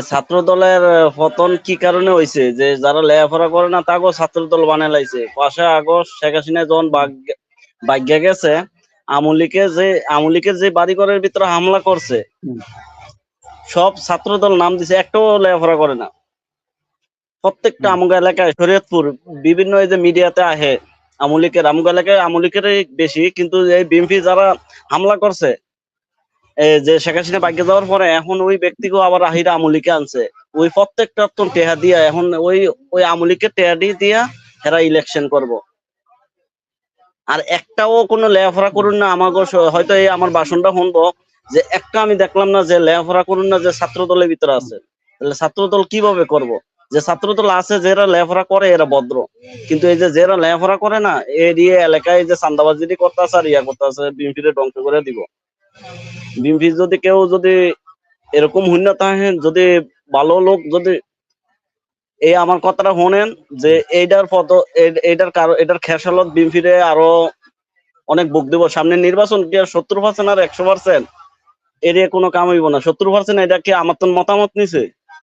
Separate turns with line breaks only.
ছাত্র দলের পতন কি কারণে হয়েছে? যে যারা লেখাপড়া করে না তাকেও ছাত্র দল বানায় লাইছে। 5ই আগস্ট শেখ হাসিনা যখন ভাগ্যে গেছে, আমলিকে যে বাড়িঘরের ভিতরে হামলা করছে, সব ছাত্র দল নাম দিছে, একটাও লেখাপড়া করে না। প্রত্যেকটা আমগা এলাকায়, শরীয়তপুর বিভিন্ন এই যে মিডিয়াতে আহে আমগা এলাকায় আমলিকের বেশি, কিন্তু এই বিএনপি যারা হামলা করছে, যে শেখ হাসিনা ভাগ্যে যাওয়ার পরে এখন ওই ব্যক্তিকেও আবার আহিরা আমলিকে আনছে। ওই প্রত্যেকটা তো টেহা দিয়া এখন ওই আমলিকে টেহা দিয়া এরা ইলেকশন করব। আর একটাও কোনো লেখাপড়া করুন না। আমাকে হয়তো এই আমার ভাষণটা শুনবো, যে একটা আমি দেখলাম না যে লেখাপড়া করুন না যে ছাত্র দলের ভিতরে আছে। তাহলে ছাত্র দল কিভাবে করব? যে ছাত্র দল আছে যারা লেখাপড়া করে এরা ভদ্র, কিন্তু এই যে যারা লেখাপড়া করে না এ দিয়ে এলাকায় যে চান্দাবাজি করতেছে আর করতেছে, বিএনপির ধ্বংস করে দিব। বিএনপি যদি কেউ যদি এরকম হইনা থাকে, যদি ভালো লোক যদি এই আমার কথাটা শোনেন, যে এটার খেসালত বিএনপির আরো অনেক ভোগ দেব। সামনে নির্বাচন কি 70% আর 100% এর কোনো কাম হইব না। 70% এটা কি আমার তো মতামত নিছে।